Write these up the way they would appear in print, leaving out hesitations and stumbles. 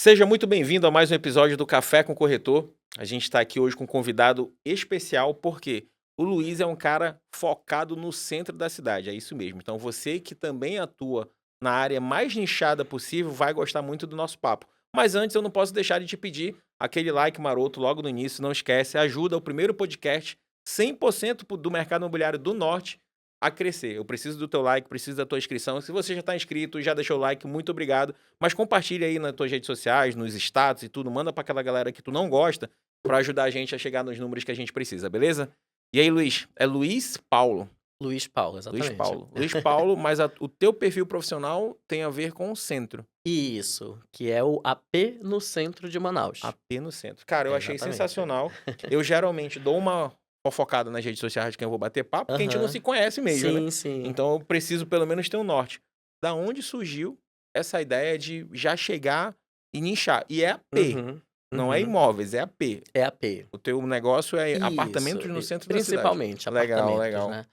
Seja muito bem-vindo a mais um episódio do Café com Corretor. A gente está aqui hoje com um convidado especial, porque o Luiz é um cara focado no centro da cidade, é isso mesmo. Então você que também atua na área mais nichada possível vai gostar muito do nosso papo. Mas antes eu não posso deixar de te pedir aquele like maroto logo no início, não esquece, ajuda o primeiro podcast 100% do mercado imobiliário do Norte a crescer. Eu preciso do teu like, preciso da tua inscrição. Se você já está inscrito, já deixou o like, muito obrigado. Mas compartilha aí nas tuas redes sociais, nos status e tudo. Manda para aquela galera que tu não gosta para ajudar a gente a chegar nos números que a gente precisa, beleza? E aí, Luiz? É Luiz Paulo. Luiz Paulo, Luiz exatamente. Paulo. Luiz Paulo, mas o teu perfil profissional tem a ver com o centro. Isso, que é o AP no centro de Manaus. AP no centro. Cara, eu achei Exatamente. sensacional. Eu geralmente dou uma fofocada nas redes sociais de quem eu vou bater papo, porque a gente não Aham. se conhece mesmo, né? Sim, sim. Então eu preciso pelo menos ter um norte. Da onde surgiu essa ideia de já chegar e nichar? E é AP, Uhum, não é uhum. imóveis, é AP. É AP. O teu negócio é Isso, apartamentos no centro da cidade. principalmente Legal, apartamentos, legal. né.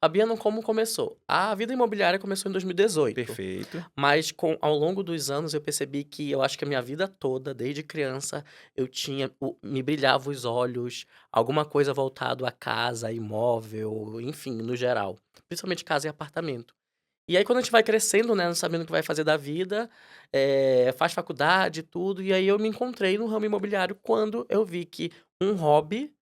Fabiano, como começou? A vida imobiliária começou em 2018, Perfeito. mas ao longo dos anos eu percebi que eu acho que a minha vida toda, desde criança, eu tinha me brilhava os olhos, alguma coisa voltado a casa, imóvel, enfim, no geral, principalmente casa e apartamento. E aí quando a gente vai crescendo, né, não sabendo o que vai fazer da vida, faz faculdade e tudo, e aí eu me encontrei no ramo imobiliário quando eu vi que um hobby,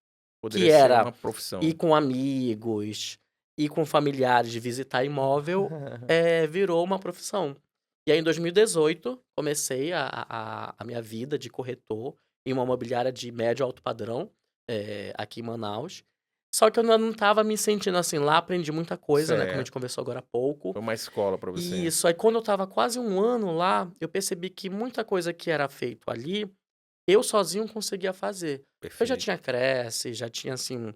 Poderia que ser era uma profissão. ir com amigos, ir com familiares de visitar imóvel, virou uma profissão. E aí em 2018 comecei a minha vida de corretor em uma imobiliária de médio alto padrão, aqui em Manaus. Só que eu ainda não estava me sentindo assim, lá aprendi muita coisa, né, como a gente Certo. conversou agora há pouco. Foi uma escola para E você. isso, aí quando eu estava quase um ano lá, eu percebi que muita coisa que era feito ali, eu sozinho conseguia fazer. Eu já Perfeito. tinha Cresce, já tinha assim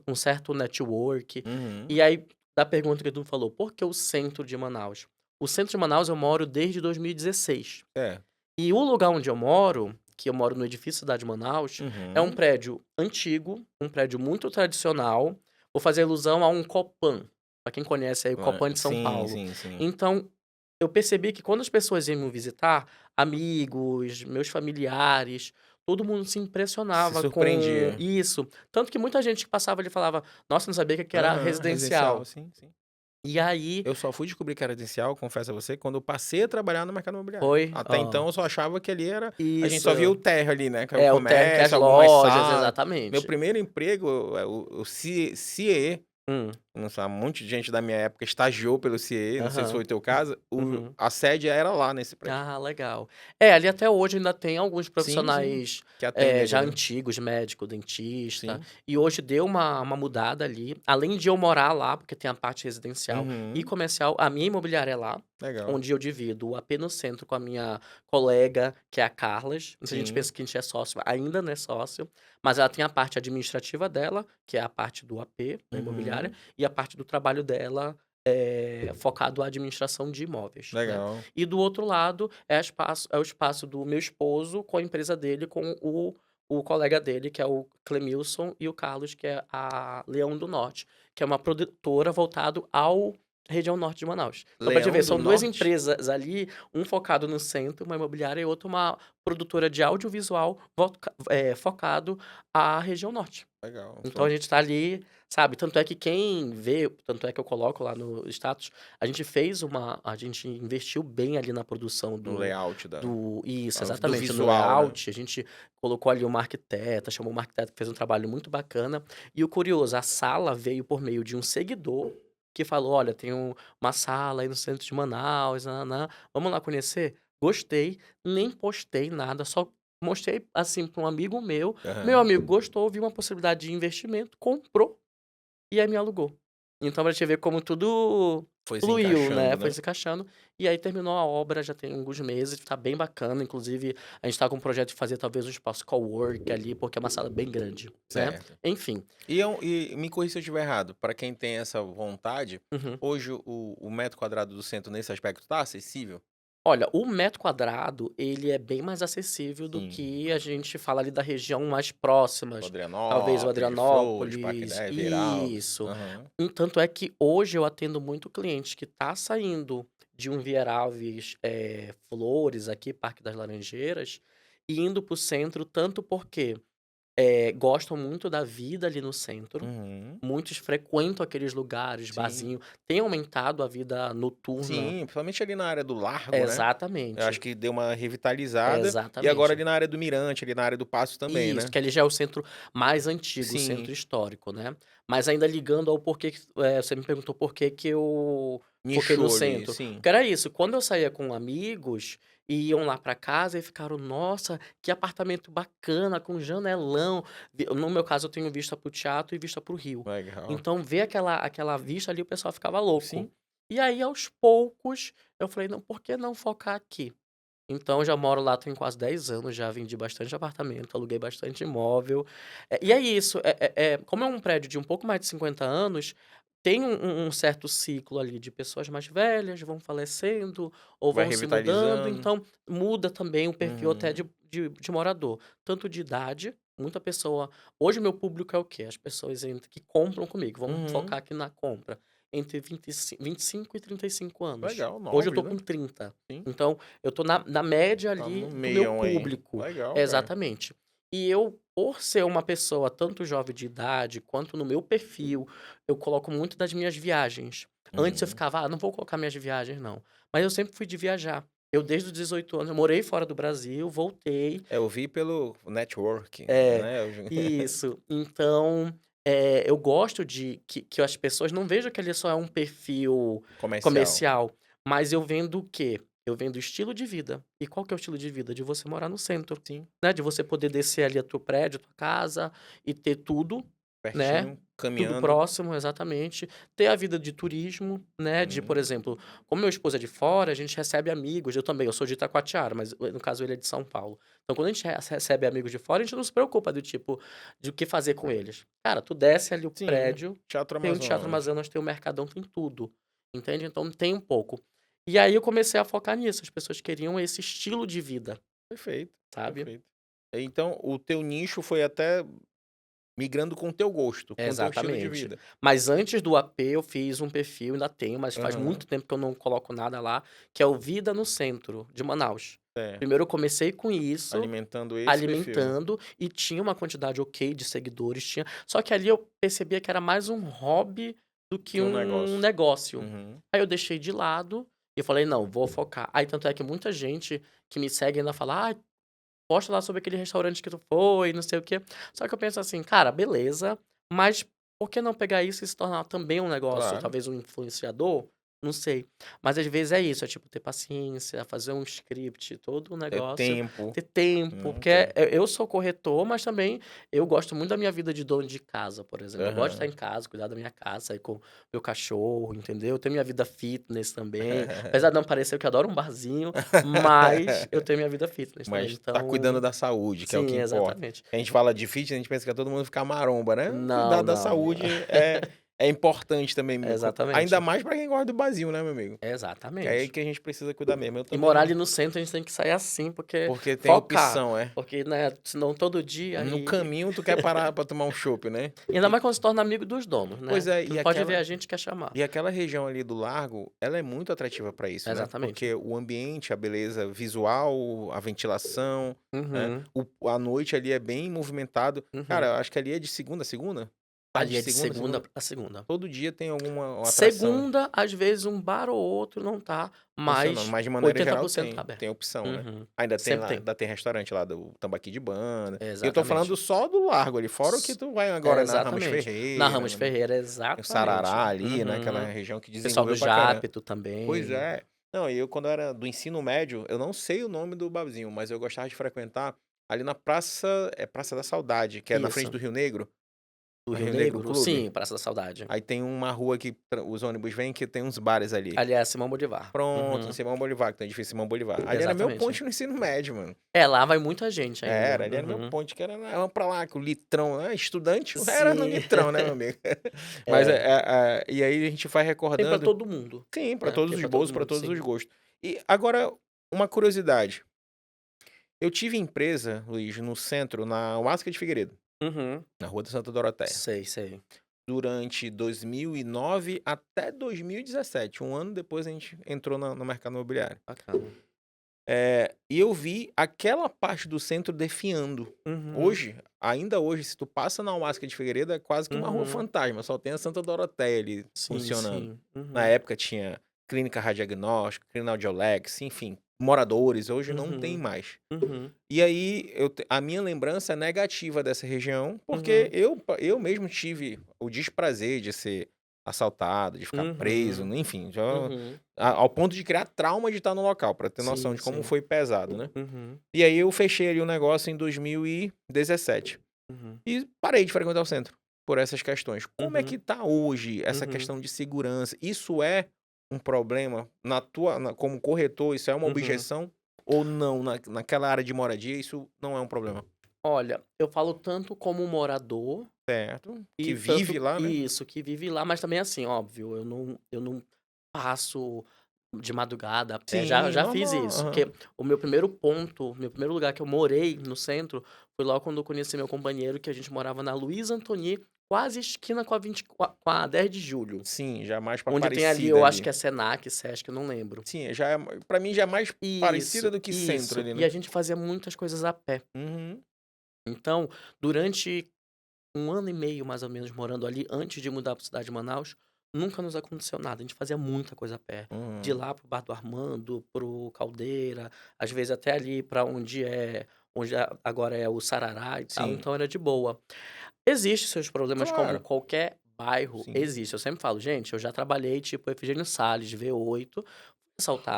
um certo network. Uhum. E aí, da pergunta que tu falou, por que o centro de Manaus? O centro de Manaus eu moro desde 2016. É. E o lugar onde eu moro, que eu moro no edifício Cidade de Manaus, é um Uhum. prédio antigo, um prédio muito tradicional. Vou fazer alusão a um Copan, pra quem conhece aí o Copan de São Sim, Paulo. sim, sim. Então, eu percebi que quando as pessoas iam me visitar, amigos, meus familiares, todo mundo se Se impressionava com surpreendia. isso. Tanto que muita gente que passava ali falava: "Nossa, não sabia que aqui era Aham, residencial, residencial". sim, sim. E aí Eu só fui descobrir que era residencial, confesso a você, quando eu passei a trabalhar no mercado imobiliário. foi Até então ó, eu só achava que ali era a gente isso. só via o térreo ali, né, que é o É, o térreo que é as comércio, algumas lojas, salas. Meu exatamente. primeiro emprego, o CIE, Hum, não sei, um monte de gente da minha época estagiou pelo CIE, não sei se foi aham, o teu caso, uhum. a sede era lá nesse prédio. Ah, legal. É, ali até hoje ainda tem alguns Sim, sim, profissionais, que atende ali, já né. antigos, médico, dentista, Sim. e hoje deu uma mudada ali. Além de eu morar lá, porque tem a parte residencial e Uhum. comercial, a minha imobiliária é lá, Legal. onde eu divido o AP no centro com a minha colega, que é a Carlas. Muita gente Sim. pensa que a gente é sócio, ainda não é sócio, mas ela tem a parte administrativa dela, que é a parte do AP, da imobiliária, Uhum. e a parte do trabalho dela, focado à administração de imóveis, né. Legal. E do outro lado é o espaço do meu esposo com a empresa dele, com o colega dele, que é o Clemilson, e o Carlos, que é a Leão do Norte, que é uma produtora voltado ao região norte de Manaus. Então pra te ver, Leão do são 2 Norte? empresas ali, um focado no centro, uma imobiliária, e outra uma produtora de audiovisual focado à região norte. Legal. Então a gente tá ali, sabe, tanto é que quem vê tanto é que eu coloco lá no status, a gente investiu bem ali na produção No layout da isso, do exatamente, no visual, né. layout, a gente colocou ali uma arquiteta, chamou uma arquiteta que fez um trabalho muito bacana. E o curioso, a sala veio por meio de um seguidor, que falou: "Olha, tem uma sala aí no centro de Manaus, nã vamos lá conhecer?". Gostei, nem postei nada, só mostrei, assim, para um amigo meu Aham. amigo gostou, viu uma possibilidade de investimento, comprou e aí me alugou. Então pra te ver como tudo Foi se fluiu, né, encaixando, foi né. se encaixando. E aí terminou a obra já tem alguns meses, tá bem bacana, inclusive a gente tá com um projeto de fazer talvez um espaço cowork ali, porque é uma sala bem grande, né. Certo. Enfim. E me corrija se eu estiver errado, para quem tem essa vontade, Uhum. hoje o metro quadrado do centro nesse aspecto tá acessível? Olha, o metro quadrado, ele é bem mais acessível do Sim. que a gente fala ali da região mais próximas, talvez o Adrianópolis, de Flores, Parque Adrianópolis, 10, Veralves. isso. Aham. Tanto é que hoje eu atendo muito cliente que tá saindo de um Vieralves, Flores, aqui, Parque das Laranjeiras, e indo para o centro, tanto porque gostam muito da vida ali no centro, Uhum. muitos frequentam aqueles lugares, Sim. barzinho, tem aumentado a vida noturna. Sim, principalmente ali na área do Largo, né. Eu acho Exatamente, que deu uma revitalizada, e agora exatamente. ali na área do Mirante, ali na área do Paço também, Isso, né. que ali já é o centro mais antigo, o centro Sim, histórico, né. Mas ainda ligando ao porquê que você me perguntou por que que eu foquei no nichou ali, centro. sim. Porque era isso, quando eu saía com amigos e iam lá pra casa e ficaram: "Nossa, que apartamento bacana, com janelão". No meu caso, eu tenho vista para o teatro e vista para o rio. Legal. Então ver aquela vista ali, o pessoal ficava louco. Sim, E aí, aos poucos, eu falei: "Não, por que não focar aqui?". Então já moro lá tem quase 10 anos, já vendi bastante apartamento, aluguei bastante imóvel. E é isso, como é um prédio de um pouco mais de 50 anos, tem um certo ciclo ali de pessoas mais velhas, vão falecendo ou vai vão se mudando, revitalizando. então muda também o perfil até Uhum. de morador, tanto de idade, muita pessoa hoje meu público é o quê? As pessoas entre que compram comigo, vamos Uhum. focar aqui na compra, entre 25 e 35 anos. Legal, Hoje eu novos, tô né. com 30. Sim. Então eu tô na média Tá no ali do meu meião aí. público. Legal, cara. Exatamente. E eu, por ser uma pessoa tanto jovem de idade, quanto no meu perfil, eu coloco muito das minhas viagens. Antes eu Uhum. ficava: "Ah, não vou colocar minhas viagens não". Mas eu sempre fui de viajar. Eu desde os 18 anos eu morei fora do Brasil, voltei. É, eu vi pelo network, É, né, isso. Então, eu gosto de que as pessoas não vejam que ele só é um perfil comercial. comercial, mas eu vendo o quê? Eu vendo estilo de vida. E qual que é o estilo de vida? De você morar no centro, Sim, né, de você poder descer ali a teu prédio, a tua casa e ter tudo, né, pertinho, tudo caminhando. próximo, exatamente. Ter a vida de turismo, né, de, por Hum, exemplo, como meu esposo é de fora, a gente recebe amigos, eu também, eu sou de Itacoatiara, mas no caso ele é de São Paulo. Então quando a gente recebe amigos de fora, a gente não se preocupa do tipo, de o que fazer com eles. Cara, tu desce ali o sim, prédio, Teatro tem um Teatro Amazonas. Amazonas, tem o Mercadão, tem tudo, entende? Então tem um pouco. E aí eu comecei a focar nisso, as pessoas queriam esse estilo de vida, Perfeito, sabe? perfeito. Então o teu nicho foi até migrando com o teu gosto, com o teu estilo de Exatamente. vida. Mas antes do AP eu fiz um perfil, ainda tenho, mas faz Aham, muito tempo que eu não coloco nada lá, que é o Vida no Centro, de Manaus. certo. Primeiro eu comecei com isso, Alimentando esse perfil. alimentando, e tinha uma quantidade ok de seguidores, tinha só que ali eu percebia que era mais um hobby do que Que um um negócio. negócio. Uhum. Aí eu deixei de lado, e eu falei: "Não, vou focar". Aí tanto é que muita gente que me segue ainda fala: "Ai, posta lá sobre aquele restaurante que tu foi, não sei o quê". Só que eu penso assim: "Cara, beleza, mas por que não pegar isso e se tornar também um negócio, Claro. talvez um influenciador?". Não sei. Mas às vezes é isso, é tipo ter paciência, fazer um script, todo um É negócio, tempo. ter tempo, porque Tempo. eu sou corretor, mas também eu gosto muito da minha vida de dono de casa, por exemplo. Eu gosto de estar Aham. em casa, cuidar da minha casa, sair com meu cachorro, entendeu? Ter minha vida fitness também, apesar de não parecer que eu adoro um barzinho, mas eu tenho minha vida fitness também, Mas tá cuidando então da saúde, que é o que sim, importa. exatamente. A gente fala de fitness, a gente pensa que é todo mundo ficar maromba, né. Cuidar Não, da não, não. saúde é importante também, ainda Exatamente. mais pra quem gosta do barzinho, né, meu amigo. Que é aí Exatamente. que a gente precisa cuidar mesmo. Eu E morar também ali no centro a gente tem que sair assim, porque porque tem focar, opção, é. porque, né, senão todo dia No aí caminho tu quer parar pra tomar um chopp, né. e ainda mais quando se torna amigo dos donos, Pois né, é, que não pode ver a gente quer chamar. e aquela região ali do Largo, ela é muito atrativa para isso, né, Exatamente. porque o ambiente, a beleza visual, a ventilação, né, Uhum, a noite ali é bem movimentado. Cara, uhum. eu acho que ali é de segunda a segunda? Tarde Ali de é de segunda a segunda segunda? a segunda. Todo dia tem alguma uma atração Segunda, às vezes um bar ou outro não tá, funcionando, mas mas de maneira geral 80% tá tem, aberto. tem opção, né. Uhum. Ainda tem Sempre lá, tem. ainda tem restaurante lá do Tambaqui de Banda, e eu tô falando Exatamente. só do Largo ali, fora o que S tu vai agora na Ramos exatamente. Na Ferreira, Ramos né, Ferreira, tem o exatamente. Sarará ali, né, aquela Uhum. região que Pessoal do desenvolveu pra caramba. Jápeto Pois também. é. Não, e eu quando era do ensino médio, eu não sei o nome do barzinho, mas eu gostava de frequentar ali na praça, Praça da Saudade, que é na frente Isso. do Rio Negro, Do na Rio Rio Negro Negro? Clube. Sim, Praça da Saudade. Aí tem uma rua que os ônibus vêm que tem uns bares ali. Ali é Simão Bolivar. Pronto, no Uhum. Simão Bolivar, que tem o edifício Simão Bolivar. Ali era meu Exatamente. ponte no ensino médio, mano. É, lá vai muita gente ainda. Era, ali era meu Uhum. ponte, que era vamos pra lá, que o litrão, estudante era no Sim. litrão, né, meu amigo. Mas, É. e aí a gente vai Tem pra recordando. todo mundo, Sim, pra né, todos tem os pra todo bolsos, pra mundo, todos os sim. gostos. E agora, uma curiosidade. Eu tive empresa, Luiz, no centro, na Huasca de Figueiredo, Uhum. na Rua da Santa Doroteia. Sei, sei. durante 2009 até 2017. Um ano depois a gente entrou no mercado imobiliário. Bacana. E eu vi aquela parte do centro definhando. Uhum, Hoje, ainda hoje, se tu passa na Huasca de Figueiredo, é quase que uma rua uhum. fantasma, só tem a Santa Doroteia ali Sim, funcionando. sim. Na Uhum, época tinha clínica radiagnóstica, clínica audiolex, enfim, moradores, hoje não tem uhum, mais. uhum, E aí, a minha lembrança é negativa dessa região, porque uhum, eu mesmo tive o desprazer de ser assaltado, de ficar preso, uhum, enfim, já, uhum. ao ponto de criar trauma de estar no local, para ter noção Sim, de como sim. foi pesado, né? Uhum, E aí eu fechei ali o negócio em 2017 uhum, e parei de frequentar o centro por essas questões. Como é uhum, que tá hoje essa uhum, questão de segurança? Isso é um problema como corretor? Isso é uma uhum. objeção ou não? Naquela área de moradia, isso não é um problema? Olha, eu falo tanto como morador Certo. Que e vive tanto lá, né? isso, que vive lá, mas também assim, óbvio, eu não passo de madrugada a pé, já Sim, já fiz normal. isso, Aham. porque o meu primeiro ponto, meu primeiro lugar que eu morei no centro, foi logo quando eu conheci meu companheiro, que a gente morava na Luiz Antoni, quase esquina com a 20 com a 10 de julho, Sim, já mais pra onde tem ali, Aparecida eu acho ali. que é Senac, Sesc, eu não lembro. Sim, já é, pra mim já é mais parecida Isso, do que centro isso. ali, E a né? gente fazia muitas coisas a pé. Uhum. Então, durante um ano e meio, mais ou menos, morando ali, antes de mudar para cidade de Manaus, nunca nos aconteceu nada. A gente fazia muita coisa a pé. De Uhum. lá pro Bar do Armando, pro Caldeira, às vezes até ali para agora é o Sarará e tal, Sim, então era de boa. Existem seus problemas como claro. qualquer bairro, Sim. existe. Eu sempre falo: "Gente, eu já trabalhei, tipo, Efigênio Salles, V8, fui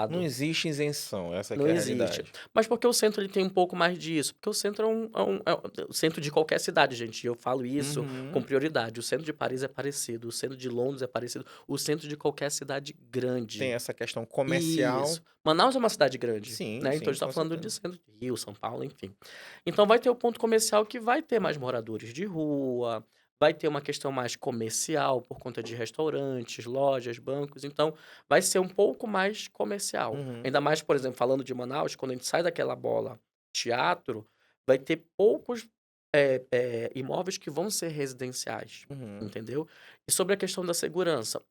Não assaltado". existe isenção, essa que Não é a existe. realidade. Mas porque o centro ele tem um pouco mais disso? Porque o centro é o centro de qualquer cidade, gente, e eu falo isso com Uhum. prioridade. O centro de Paris é parecido, o centro de Londres é parecido, o centro de qualquer cidade Tem grande. essa questão comercial. Isso. Manaus é uma cidade grande, Sim, né, então a sim, gente tá com falando de certeza. centro de Rio, São Paulo, enfim. Então vai ter o ponto comercial que vai ter mais moradores de rua, vai ter uma questão mais comercial por conta de restaurantes, lojas, bancos, então vai ser um pouco mais comercial. Uhum, Ainda mais, por exemplo, falando de Manaus, quando a gente sai daquela bola teatro, vai ter poucos, imóveis que vão ser residenciais, uhum. entendeu. E sobre a questão da segurança,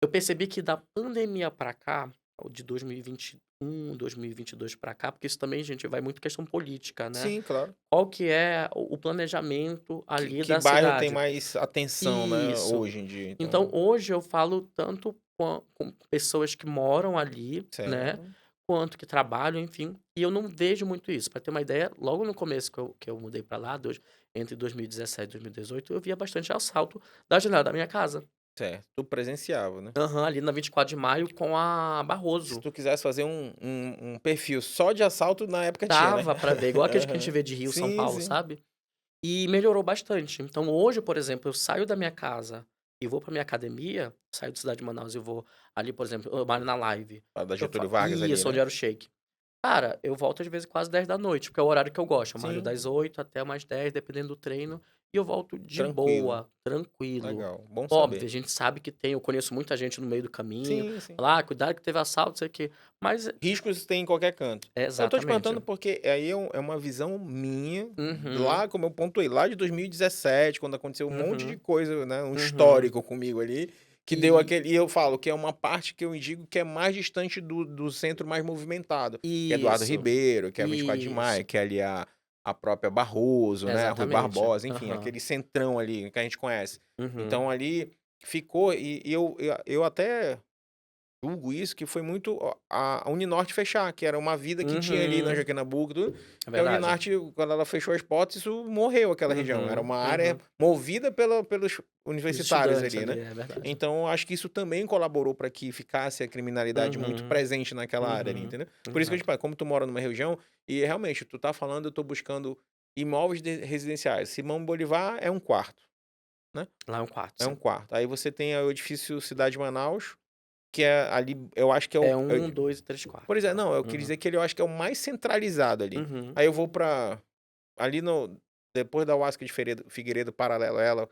eu percebi que da pandemia pra cá, o de 2021, 2022 pra cá, porque isso também, gente, vai muito questão política, né. Sim, claro. Qual que é o planejamento Que ali que da bairro tem cidade. mais atenção, né, Isso. hoje em dia, Então então hoje eu falo tanto com pessoas que moram ali, né, certo. quanto que trabalham, enfim, e eu não vejo muito isso. Pra ter uma ideia, logo no começo que eu mudei pra lá, entre 2017 e 2018, eu via bastante assalto da janela da minha casa. Certo, tu presenciava, né. Aham, ali na 24 de maio com a Se Barroso. tu quisesse fazer um perfil só de assalto, na época tinha, né. Dava pra ver, igual aqueles que a gente Aham. vê de Rio, São Sim, Paulo, sim. sabe. E melhorou bastante. Então hoje, por exemplo, eu saio da minha casa e vou pra minha academia, saio da cidade de Manaus e vou ali, por exemplo, eu malho na Live. A da Eu Getúlio fa Vargas ali, Isso, onde né. era o shake. Cara, eu volto às vezes quase 10 da noite, porque é o horário que eu gosto. Eu malho Sim, das 8 até umas 10, dependendo do treino, e eu volto de tranquilo. boa, tranquilo. Legal, bom Óbvio, saber. a gente sabe que eu conheço muita gente no meio do caminho, Sim, sim. fala: "Ah, cuidado que teve assalto, não sei o quê", mas Riscos tem em qualquer canto. Eu tô te exatamente. perguntando porque aí é uma visão minha, Uhum, lá como eu pontuei, lá de 2017, quando aconteceu um monte de uhum, coisa, né, um uhum. histórico comigo ali, que deu E aquele e eu falo que é uma parte que eu digo que é mais distante do centro mais movimentado, que é Eduardo isso, Ribeiro, que é a 24 de Maio, isso. que é ali a própria Barroso, né, a Rui Exatamente. Barbosa, enfim, Aham. aquele centrão ali que a gente conhece. Uhum. Então ali ficou e eu até julgo isso, que foi muito a Uninorte fechar, que era uma vida que tinha ali na Uhum. Joaquim Nabuco, tudo, É que a verdade. Uninorte, quando ela fechou as portas, isso morreu aquela região. Era Uhum, uma área uhum. movida pelos Os universitários estudantes ali, ali, né. é verdade. Então, acho que isso também colaborou para que ficasse a criminalidade muito Uhum, presente naquela área ali, uhum. entendeu. Por isso que eu te Exato. falo, como tu mora numa região, e realmente, tu tá falando, eu tô buscando imóveis residenciais. Simão Bolivar é um quarto, né, Lá é um quarto, é um sim. quarto. Aí você tem o edifício Cidade de Manaus, que é ali, eu acho que é É o 1, 2 e 3 por quartos. exemplo, não, eu queria Uhum, dizer que ele eu acho que é o mais centralizado ali. uhum, Aí eu vou pra ali no depois da Huasca de Figueiredo paralelo a ela,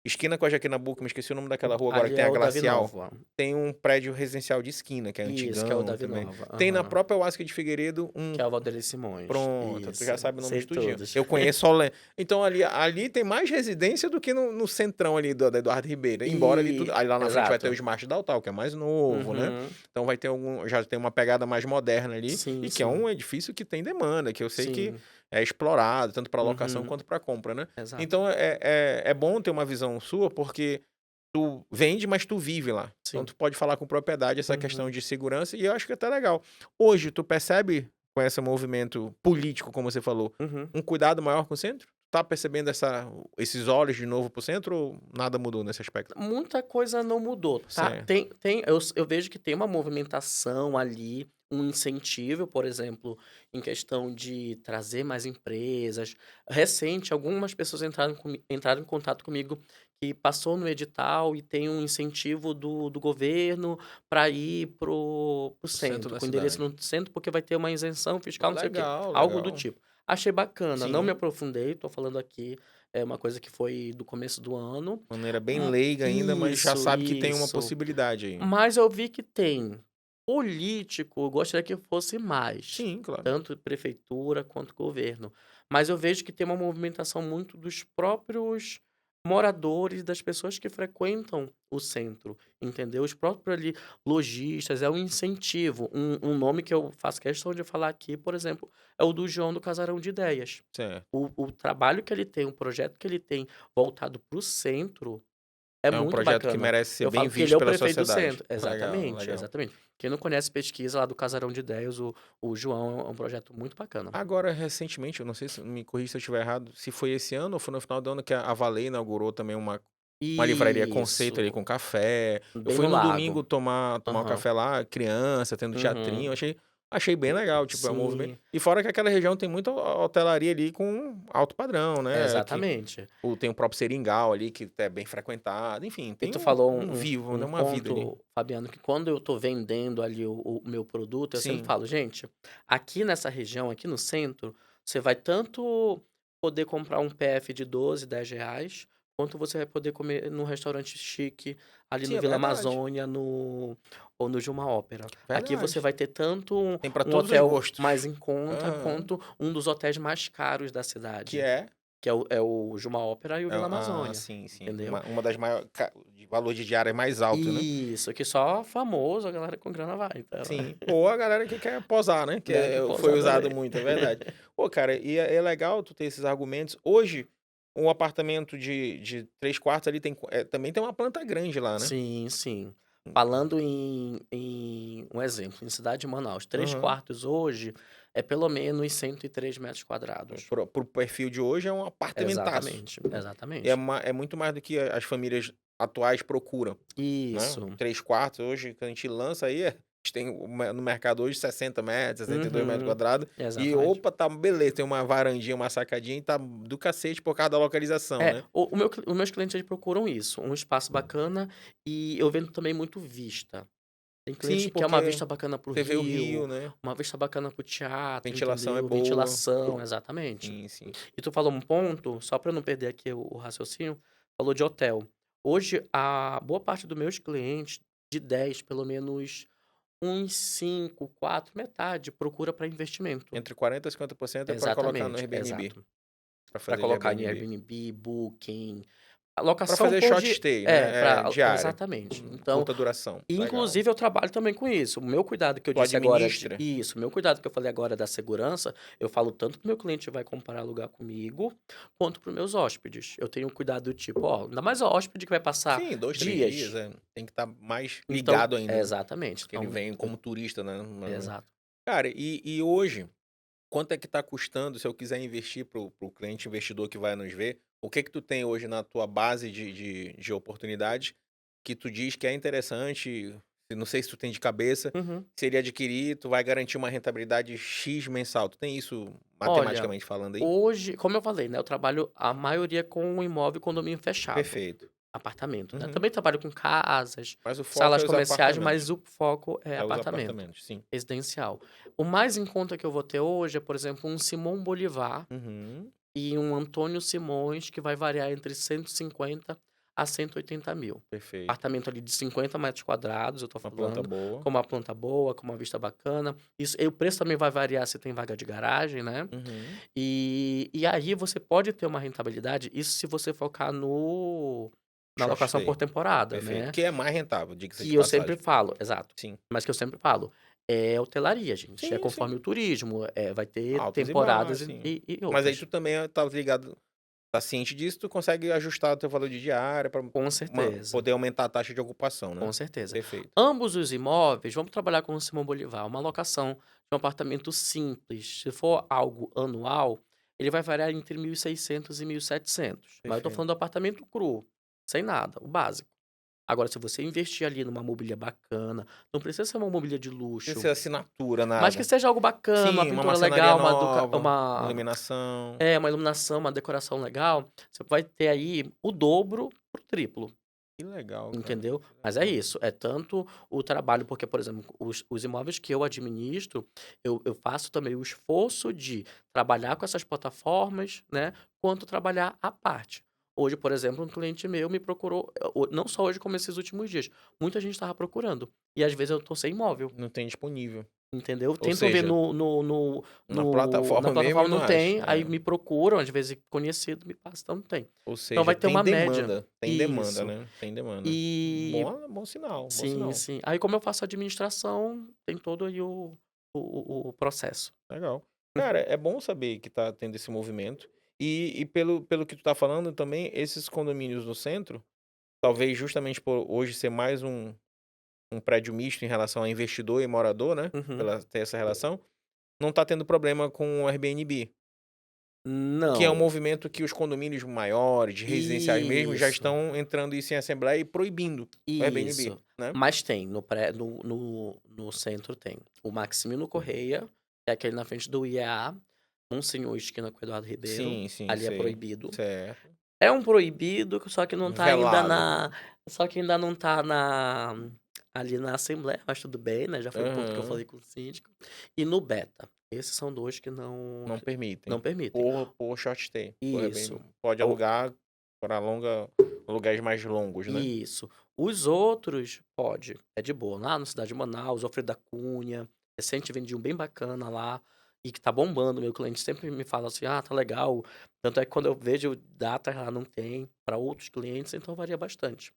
esquina com a Jaquenabuca, me esqueci o nome daquela rua agora, que Ali tem é a o Davi Glacial. Nova. Tem um prédio residencial de esquina, que é Isso, que é o antigão Davi também. Nova. Tem na Aham. própria Uasca de Figueiredo um. Que é o Valdeli Simões. Pronto, tu já Isso, sabe o nome sei de tudinho. todos. Eu conheço só Então ali tem mais residência do que no centrão ali da Eduardo Ribeiro. Embora ali tudo. Aí lá na frente vai ter o Exato. Smart Daltal, que é mais novo, né? Uhum. Então vai ter já tem uma pegada mais moderna ali. Sim, E que é sim. um edifício que tem demanda, que eu sei que Sim. é explorado, tanto para locação Uhum. quanto para compra, né? Exato. Então é bom ter uma visão sua, porque tu vende, mas tu vive lá. Então Sim. tu pode falar com propriedade essa questão Uhum. de segurança, e eu acho que é até legal. Hoje, tu percebe, com esse movimento político, como você falou, Uhum. um cuidado maior com o centro? Tá percebendo esses olhos de novo pro centro ou nada mudou nesse aspecto? Muita coisa não mudou, tá? Certo. Eu vejo que tem uma movimentação ali, um incentivo, por exemplo, em questão de trazer mais empresas. Recente, algumas pessoas entraram em contato comigo que passou no edital e tem um incentivo do governo para ir pro O centro centro, da com endereço cidade. no centro, porque vai ter uma isenção fiscal, não sei o quê, Legal, algo do legal. tipo. Achei bacana, não me Sim, aprofundei, tô falando aqui, é uma coisa que foi do começo do ano. maneira bem Hum, leiga ainda, mas já isso, sabe que tem uma isso. possibilidade aí. Mas eu vi que tem. Político, eu gostaria que fosse mais, Sim, claro. tanto prefeitura quanto governo. Mas eu vejo que tem uma movimentação muito dos próprios moradores, das pessoas que frequentam o centro, entendeu? Os próprios ali lojistas, é um incentivo. Um nome que eu faço questão de falar aqui, por exemplo, é o do João do Casarão de Ideias. Certo. O trabalho que ele tem, o projeto que ele tem voltado para o centro é É um muito projeto que bacana. merece ser Eu bem falo que ele visto é o pela prefeito do sociedade. centro. Legal, Exatamente, legal. exatamente. Quem não conhece, pesquisa lá do Casarão de Ideias, o João é um projeto muito bacana. Agora, recentemente, eu não sei se me corrija se eu estiver errado, se foi esse ano ou foi no final do ano que a Vale inaugurou também uma livraria conceito ali Isso, com café. Eu bem fui no num domingo lago. tomar um Aham. café lá, criança, tendo teatrinho, Uhum. achei bem legal, tipo, é um movimento. Sim, E fora que aquela região tem muita hotelaria ali com alto padrão, né? exatamente. Tem o próprio Seringal ali, que é bem frequentado, enfim, E tem tu falou um vivo, né? um Uma vida ali. ponto, Fabiano, que quando eu tô vendendo ali o meu produto, eu sempre Sim, falo: "Gente, aqui nessa região, aqui no centro, você vai tanto poder comprar um PF de 12, R$ 10, quanto você vai poder comer num restaurante chique ali sim, no é Vila verdade, Amazônia, ou no Juma Ópera. Aqui você verdade. vai ter tanto um Tem para um todos os hotel gostos. mais em conta, Aham. quanto um dos hotéis mais caros da Que cidade, é que é o Juma Ópera e o Vila Amazônia, sim, sim. entendeu? Uma das maiores de valor de diária mais alto, né. Isso, que só famoso, a galera com grana vai, então, Sim. Ou a galera que quer posar, né, né, que foi pousar usado também. muito, é verdade. Pô, cara, e é legal tu ter esses argumentos. Hoje, um apartamento de 3 quartos ali também tem uma planta grande lá, né. Sim, sim. Falando em um exemplo, em cidade de Manaus, 3 Aham. quartos hoje é pelo menos 103 metros quadrados. Para o perfil de hoje é um apartamentaço. Exatamente, É exatamente. ma é muito mais do que as famílias atuais procuram, né. Isso. 3 quartos hoje que a gente lança aí, a gente tem no mercado hoje 60 metros, 62 metros Uhum. quadrados, e Exatamente. opa, tá beleza, tem uma varandinha, uma sacadinha e tá do cacete por causa da localização, É, né. os meus clientes eles procuram isso, um espaço bacana e eu vendo também muito vista. Tem Sim, cliente que quer uma porque vista bacana para o você vê o rio, rio, né, uma vista bacana para o teatro, ventilação é entendeu? boa. Ventilação, exatamente. Sim, sim. E tu falou um ponto, só para eu não perder aqui o raciocínio, falou de hotel. Hoje, a boa parte dos meus clientes, de 10 pelo menos uns 5 4 metade, procura para investimento. Entre 40 e 50% é para colocar no Exatamente, Airbnb, exato. para Para fazer de colocar em Airbnb. Airbnb, Booking, a Para locação fazer por short di stay, né, diária, exatamente. Então, curta duração, e legal. inclusive eu trabalho também com isso. O meu cuidado que eu Tu disse agora administra? o meu cuidado que eu falei agora da segurança, eu falo tanto para o meu cliente vai comprar lugar comigo, quanto para os meus hóspedes. Eu tenho um cuidado do tipo, ó, ainda mais o hóspede que vai passar Sim, 2 3 dias, dias. tem que estar mais Então ligado ainda, né, exatamente. porque ele Então vem como turista, né, exato. Cara, e hoje, quanto é que tá custando se eu quiser investir para o cliente investidor que vai nos ver, o que que tu tem hoje na tua base de oportunidades, que tu diz que é interessante, eu não sei se tu tem de cabeça, Uhum. seria adquirir, tu vai garantir uma rentabilidade "X" mensal, tu tem isso Olha, matematicamente falando aí? hoje, como eu falei, né, eu trabalho a maioria com imóvel e condomínio fechado. Perfeito. Apartamento, né. Uhum. Também trabalho com casas, Mas o foco é salas os comerciais, apartamentos. mas o foco é É os apartamento, apartamentos, sim. residencial. O mais em conta que eu vou ter hoje é, por exemplo, um Simão Bolivar Uhum. e um Antônio Simões, que vai variar entre 150 a 180 mil. Perfeito. Apartamento ali de 50 metros quadrados, eu tô Uma planta falando, boa. com uma planta boa, com uma vista bacana. Isso, e o preço também vai variar se tem vaga de garagem, né? Uhum. E aí você pode ter uma rentabilidade, isso se você focar na Short locação stay. por temporada, Perfeito. né? Que é mais rentável, diga-se de Que eu sempre passagem. falo, exato. Sim. Mas que eu sempre falo, é hotelaria, gente. É Sim, sim. conforme o turismo, vai ter Altos e temporadas baixos, sim. e Mas aí outras. tu também tá ligado, tá ciente disso, tu consegue ajustar o teu valor de diária para Com certeza, poder aumentar a taxa de ocupação, né? com certeza. Perfeito. Ambos os imóveis, vamos trabalhar com o Simão Bolivar, uma locação de um apartamento simples. Se for algo anual, ele vai variar entre 1.600 e 1.700. Mas eu tô Perfeito. falando do apartamento cru, sem nada, o básico. Agora, se você investir ali numa mobília bacana, não precisa ser uma mobília de Precisa luxo, ser assinatura, mas que nada. seja algo bacana, uma Sim, uma pintura marcenaria legal, nova, iluminação. uma iluminação, uma decoração legal, você vai ter aí o dobro pro triplo, Que legal, cara. entendeu? Que Mas é legal. isso, é tanto o trabalho, porque, por exemplo, os imóveis que eu administro, eu faço também o esforço de trabalhar com essas plataformas, né, quanto trabalhar à parte. Hoje, por exemplo, um cliente meu me procurou, não só hoje, como esses últimos dias, muita gente estava procurando. E às vezes eu tô sem imóvel. Não tem disponível. Entendeu? Ou Tentam ver seja, no na na plataforma mesmo e plataforma, não não acha. tem, aí É. me procuram, às vezes conhecido me passa, então não tem. Ou Então seja, vai ter tem uma média. demanda. Tem demanda, Isso. né? Tem demanda. E Bom sinal, bom sim, sinal. sim. Aí como eu faço administração, tem todo aí o processo. Legal. Cara, Uhum. é bom saber que tá tendo esse movimento. E pelo que tu tá falando também, esses condomínios no centro, talvez justamente por hoje ser mais um prédio misto em relação a investidor e morador, né? Uhum. Pela ter essa relação, não tá tendo problema com o Airbnb. Que é um Não. movimento que os condomínios maiores, de residenciais mesmo, já Isso, estão entrando isso em assembleia e proibindo o Airbnb, isso. né? Mas tem, no centro tem. O Maximino Correia, que é aquele na frente do IEA, um senhor esquina com o Eduardo Ribeiro, Sim, sim, ali é sei. proibido. Certo. É um proibido, só que não tá ainda Velado. na só que ainda não tá ali na assembleia, mas tudo bem, né, já foi um ponto que eu Aham. falei com o síndico. E no beta, esses são 2 que Não não permitem. permitem. Por short stay. Por Isso. Airbnb. Pode O alugar para lugares mais longos, né? Isso. Os outros, pode, é de boa. Lá na cidade de Manaus, Alfredo da Cunha, recente vendi um bem bacana lá, e que tá bombando, meu cliente sempre me fala assim: "Ah, tá legal". Tanto é que quando eu vejo datas lá não tem, para outros clientes, então varia bastante.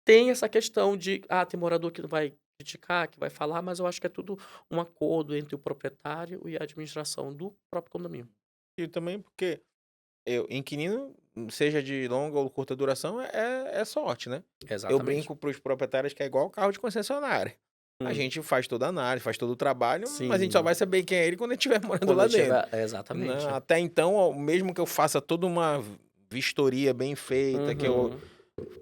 Tem essa questão de, tem morador que vai criticar, que vai falar, mas eu acho que é tudo um acordo entre o proprietário e a administração do próprio condomínio. E também porque inquilino, seja de longa ou curta duração, é sorte, né? Eu Exatamente. brinco para os proprietários que é igual carro de concessionária. A Hum. gente faz toda a análise, faz todo o trabalho, mas a gente só Sim. vai saber quem é ele quando ele estiver morando Quando lá eu dentro. tiver Né? exatamente. Até então, ó, mesmo que eu faça toda uma vistoria bem feita, que eu Uhum.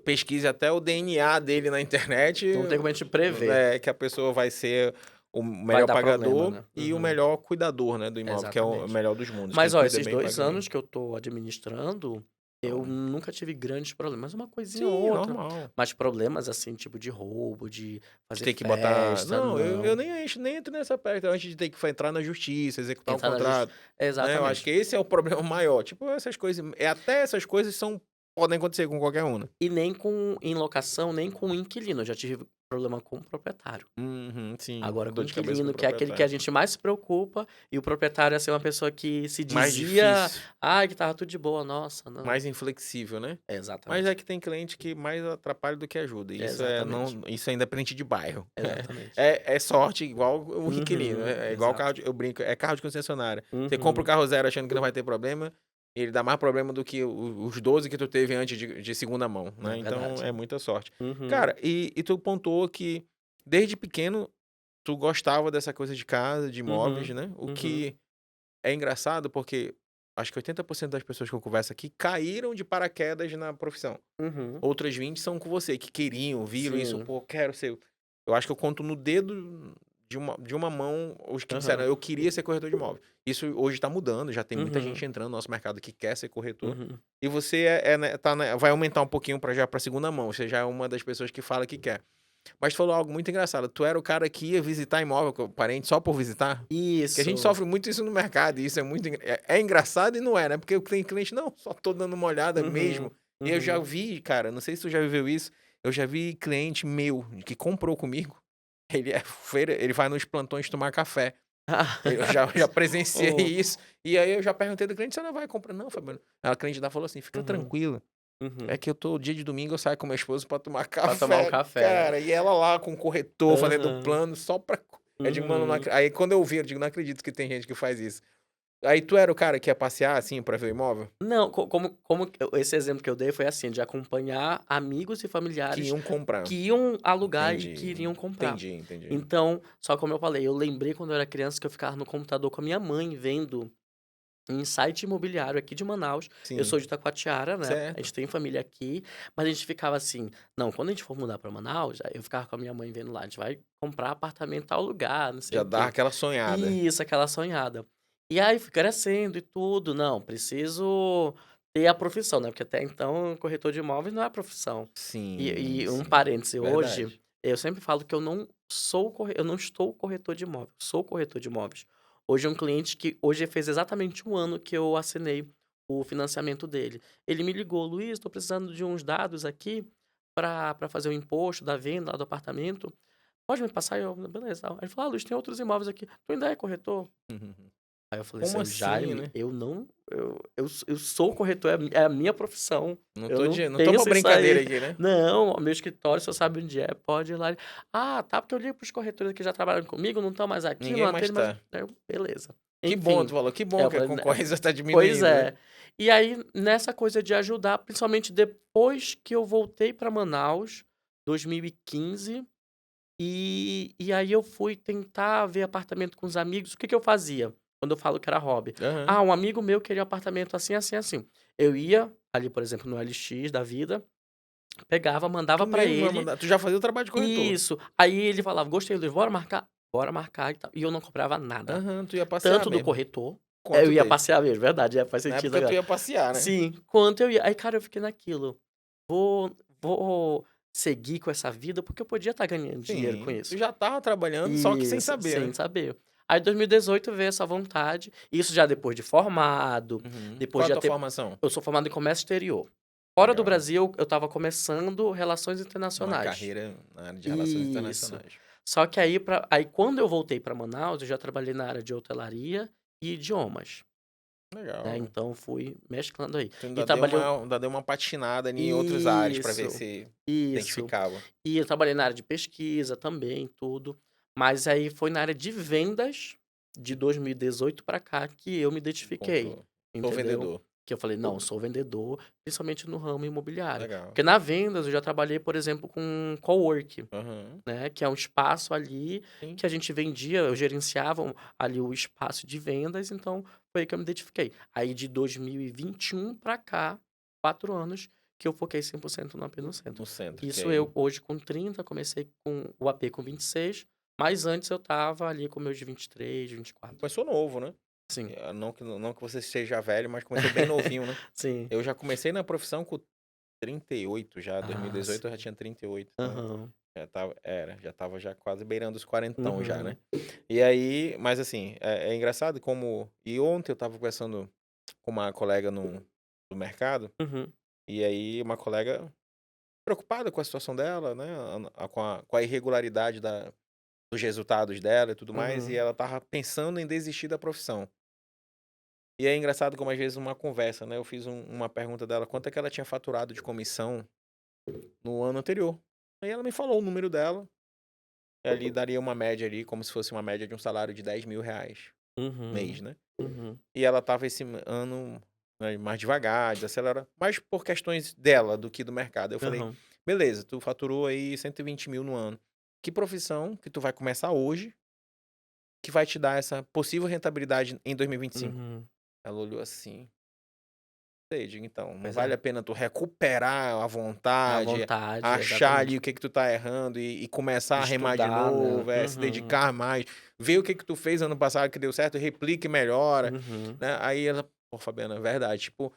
pesquise até o DNA dele na internet, Não tem como a gente prever. que a pessoa vai ser o Vai melhor dar problema, pagador né. e o Uhum. melhor cuidador, né, do imóvel, que é o Exatamente. melhor dos mundos. Quem Mas, ó, cuida esses bem, 2 paga bem. anos que eu tô administrando, eu Então, nunca tive grandes problemas, uma coisinha ou sim, outra, normal. mas problemas, assim, tipo de roubo, de De fazer ter que botar. festa, Não, eu não. nem entro nessa parte. Antes de ter que entrar na justiça, executar um Entrar na justi contrato. Né? Eu acho que exatamente. esse é o problema maior. Tipo, essas coisas. Até essas coisas podem acontecer com qualquer um, né? E nem com em locação, nem com inquilino, eu já tive problema com o proprietário. Uhum, sim, Agora com o dor de cabeça com o inquilino, que é aquele que a proprietário. gente mais se preocupa, e o proprietário, assim, uma pessoa que se Mais dizia: difícil, "Ai, que estava tudo de boa", nossa, não. mais inflexível, né? Mas é Exatamente, que tem cliente que mais atrapalha do que ajuda. E isso exatamente, não, isso ainda é prende de bairro. exatamente. É sorte igual o inquilino. Uhum, É igual carro exato. de, eu brinco, é carro de concessionária. Você compra o Uhum, carro zero achando que não vai ter problema, ele dá mais problema do que os 12 que tu teve antes de segunda mão, é né? Então verdade. é muita sorte. Uhum, Cara, e tu pontuou que desde pequeno tu gostava dessa coisa de casa, de imóveis, uhum, né? O uhum, que é engraçado porque acho que 80% das pessoas que eu converso aqui caíram de paraquedas na profissão. uhum. Outras 20 são com você, que queriam, viram isso, Sim, pô, quero ser. Eu acho que eu conto no dedo de uma mão os que disseram, aham. eu queria ser corretor de imóvel. Isso hoje tá mudando, já tem muita Uhum, gente entrando no nosso mercado que quer ser corretor. uhum. E você vai aumentar um pouquinho para segunda mão. Você já é uma das pessoas que fala que quer. Mas tu falou algo muito engraçado. Tu era o cara que ia visitar imóvel com o parente só por visitar? Que a gente Isso. sofre muito isso no mercado, e isso é muito é engraçado e não é, né? Porque tem cliente, não, só tô dando uma olhada Uhum. mesmo. Eu já Uhum. vi, cara, não sei se tu já viveu isso, eu já vi cliente meu que comprou comigo, ele vai nos plantões tomar café. Eu já presenciei Oh. isso, e aí eu já perguntei do cliente: "Você não vai comprar?" "Não, Fabiano". A cliente dela falou assim: "Fica Uhum, tranquila, é uhum. que eu tô dia de domingo eu saio com minha esposa pra tomar Pra tomar um café", café, né. cara, e ela lá com o corretor fazendo Aham. plano só pra eu digo: "Mano, não Uhum. acre", aí quando eu vi, eu digo: "Não acredito que tem gente que faz isso". Aí tu era o cara que ia passear, assim, pra ver o imóvel? Não, esse exemplo que eu dei foi assim, de acompanhar amigos e Que familiares iam comprar. que iam alugar e que Entendi, iriam comprar. entendi, entendi. Então, só como eu falei, eu lembrei quando eu era criança que eu ficava no computador com a minha mãe vendo em site imobiliário aqui de Manaus. Eu Sim, sou de Itacoatiara, né, a certo. gente tem família aqui, mas a gente ficava assim: "Não, quando a gente for mudar pra Manaus", aí eu ficava com a minha mãe vendo lá: "A gente vai comprar apartamento em tal lugar, não sei Já o dá quê". aquela sonhada. Isso, aquela sonhada. E aí fui crescendo e tudo, não, preciso ter a profissão, né, porque até então corretor de imóveis não é a profissão. Sim, E um sim. parêntese, hoje, Verdade. eu sempre falo que eu não estou corretor de imóvel, sou corretor de imóveis. Hoje um cliente que hoje fez exatamente um ano que eu assinei o financiamento dele. Ele me ligou: "Luiz, estou precisando de uns dados aqui para fazer o imposto da venda lá do apartamento. Pode me passar?" Eu: "Beleza, tal". Aí ele falou: "Ah, Luiz, tem outros imóveis aqui. Tu ainda é corretor?" Aí eu falei assim: Como "Eu assim, Jaime, né? eu não eu sou corretor, é a minha profissão, eu não Não tô pra penso em brincadeira sair. aqui, né? Não, o meu escritório você sabe onde é, pode ir lá". Ele: "Ah, tá, porque eu ligo para os corretores que já trabalham comigo, não estão mais aqui, não Ninguém mais atende mais". tá. Aí eu: "Beleza". Que bom, tu Enfim, falou, que aí bom eu que a falei, né, concorrência tá pois diminuindo, né? é. E aí, nessa coisa de ajudar, principalmente depois que eu voltei para Manaus, 2015, e aí eu fui tentar ver apartamento com os amigos. O que que eu fazia, quando eu falo que era hobby? Aham. Ah, um amigo meu queria um apartamento assim, assim, assim. Eu ia ali, por exemplo, no LX da vida, pegava, Tu mandava pra mesmo vai ele. mandar, tu já fazia o trabalho de corretor. Isso. Aí ele falava: "Gostei, Luiz, bora marcar?" Bora marcar e tal. E eu não comprava nada, Aham, tu ia passear tanto do mesmo, corretor, eu quanto ia dele. passear mesmo, verdade, faz Na sentido época tu agora. ia passear, né? Sim, quanto eu ia. Aí, cara, eu fiquei naquilo, vou seguir com essa vida, porque eu podia estar ganhando dinheiro com Sim, tu isso. já estava trabalhando, só que sem Isso, saber, sem né? saber. Aí 2018 veio essa vontade, isso já depois de formado, Uhum. depois Qual de a já tua ter formação? eu sou formado em comércio exterior. Fora do Legal. Brasil, eu estava começando relações Uma internacionais. carreira na área de relações Isso. internacionais. Só que aí quando eu voltei para Manaus, eu já trabalhei na área de hotelaria e idiomas, né, Legal. então fui mesclando aí. Tu E trabalhei ainda deu uma patinada em outras áreas pra ver isso, se isso. identificava. E eu trabalhei na área de pesquisa também, tudo. Mas aí foi na área de vendas, de 2018 para cá, que eu me identifiquei, Encontrou. Sou entendeu? vendedor. Que eu falei: "Não, eu sou vendedor", principalmente no ramo imobiliário. Legal. Porque na vendas eu já trabalhei, por exemplo, com cowork, Aham. né, que é um espaço ali Sim. que a gente vendia, eu gerenciava ali o espaço de vendas, então foi aí que eu me identifiquei. Aí de 2021 para cá, 4 anos, que eu foquei 100% no AP no centro. No centro, que Isso aí eu hoje com 30, comecei com o AP com 26, mas antes eu estava ali com meus 23, 24. começou novo, né? Sim. Não que você seja velho, mas começou bem novinho, né? Sim. Eu já comecei na profissão com 38 já, Ah, 2018 eu já sim. tinha 38, então Aham. já estava já quase beirando os quarentão já, né? Uhum. E aí, mas assim, é engraçado e ontem eu estava conversando com uma colega no mercado, Uhum. e aí uma colega preocupada com a situação dela, né, com a irregularidade dos resultados dela e tudo mais, e Uhum. ela estava pensando em desistir da profissão. E é engraçado como às vezes uma conversa, né, eu fiz uma pergunta dela, quanto é que ela tinha faturado de comissão no ano anterior. Aí ela me falou o número dela, e ali daria uma média ali, como se fosse uma média de um salário de R$ 10.000 mês, Uhum. né. Uhum. E ela estava esse ano, né, mais devagar, desacelera mais por questões dela do que do mercado. Eu falei: Aham. "Beleza, tu faturou aí 120.000 no ano. Que profissão que tu vai começar hoje, que vai te dar essa possível rentabilidade em 2025?" Uhum. Ela olhou assim, sei, digo: "Então, não Pois vale é. a pena tu recuperar a À vontade, vontade, achar ali exatamente. o que que tu tá errando e começar a remar de Estudar, né. novo, se Uhum. dedicar mais, ver o que que tu fez ano passado que deu certo, replica e melhora", Uhum. né. Aí ela: "Pô, Fabiana, é verdade", tipo,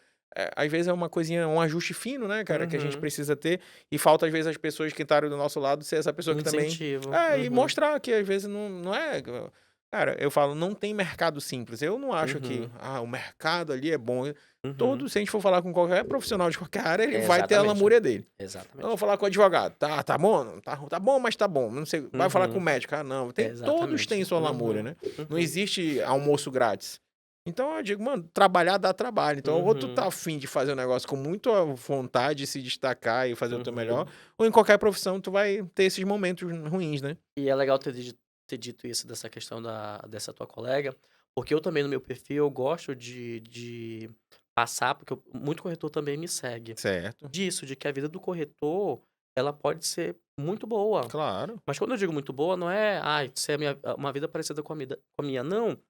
às vezes é uma coisinha, um ajuste fino, né, cara, que a gente Uhum. precisa ter, e falta às vezes as pessoas que estarem do nosso lado ser essa pessoa Um que também incentivo. e Uhum. mostrar que às vezes não é Cara, eu falo, não tem mercado simples. Eu não acho que, Uhum, o mercado ali é bom. uhum. Se a gente for falar com qualquer profissional de qualquer área, ele vai ter a Exatamente, lamúria dele. Eu vou exatamente. falar com o advogado, tá bom? Não tá bom, mas tá bom. Não sei, vai falar com o Uhum, médico, não. Todos exatamente. têm sua lamúria, Uhum, né? Não uhum, existe almoço grátis. Então eu digo, mano, trabalhar dá trabalho. Então, ou tu tá uhum, afim de fazer um negócio com muita vontade, se destacar e fazer o teu melhor, uhum. ou em qualquer profissão tu vai ter esses momentos ruins, né? E é legal ter dito isso dessa questão dessa tua colega, porque eu também no meu perfil eu gosto de passar, porque muito corretor também me segue. Certo. Disso, de que a vida do corretor, ela pode ser muito boa. Claro. Mas quando eu digo muito boa, não é, ai, ser uma vida parecida com a minha, não.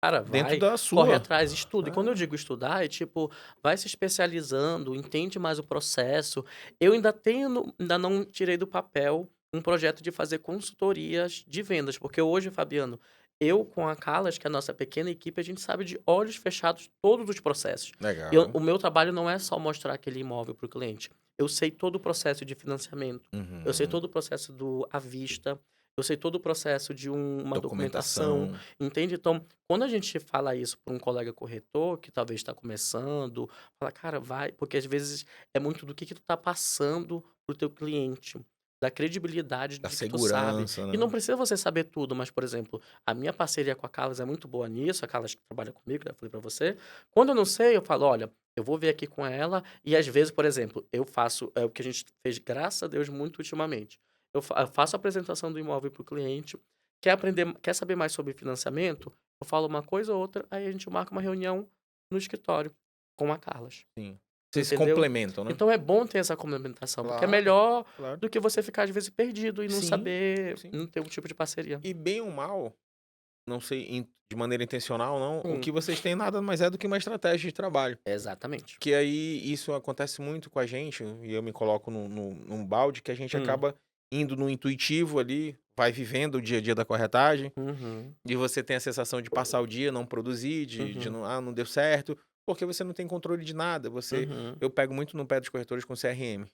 Cara, Dentro vai, da corre sua. atrás, estuda. E quando eu Ah, digo estudar, é tipo, vai se especializando, entende mais o processo. Eu ainda tenho, ainda não tirei do papel um projeto de fazer consultorias de vendas, porque hoje, Fabiano, eu com a Calas, que é a nossa pequena equipe, a gente sabe de olhos fechados todos os processos. legal. O meu trabalho não é só mostrar aquele imóvel para o cliente. Eu sei todo o processo de financiamento, eu sei Uhum. todo o processo do à vista, eu sei todo o processo de uma documentação, Documentação. entende? Então, quando a gente fala isso para um colega corretor que talvez está começando, fala: "Cara, vai", porque às vezes é muito do que tu tá passando para o teu cliente, da credibilidade Da de que tu sabe. segurança, E não né? precisa você saber tudo, mas, por exemplo, a minha parceria com a Carlos é muito boa nisso, a Carlos que trabalha comigo, né, eu falei para você. Quando eu não sei, eu falo: "Olha, eu vou ver aqui com ela", e às vezes, por exemplo, eu faço é o que a gente fez, graças a Deus, muito ultimamente. Eu faço a apresentação do imóvel para o cliente, quer saber mais sobre financiamento? Eu falo uma coisa ou outra, aí a gente marca uma reunião no escritório com a Carlas, Sim. Vocês se entendeu? complementam, né? Então é bom ter essa complementação, porque é Claro, melhor claro. do que você ficar às vezes perdido e não Sim, saber, sim. não ter um tipo de parceria. E bem ou mal, não sei de maneira intencional ou não, o Hum, que vocês têm nada mais é do que uma estratégia de trabalho. exatamente. Que aí isso acontece muito com a gente, e eu me coloco num balde que a gente Hum, acaba indo no intuitivo ali, vai vivendo o dia a dia da corretagem, uhum, e você tem a sensação de passar o dia, não produzir, de uhum, não, não deu certo, porque você não tem controle de nada. uhum, Eu pego muito no pé dos corretores com CRM.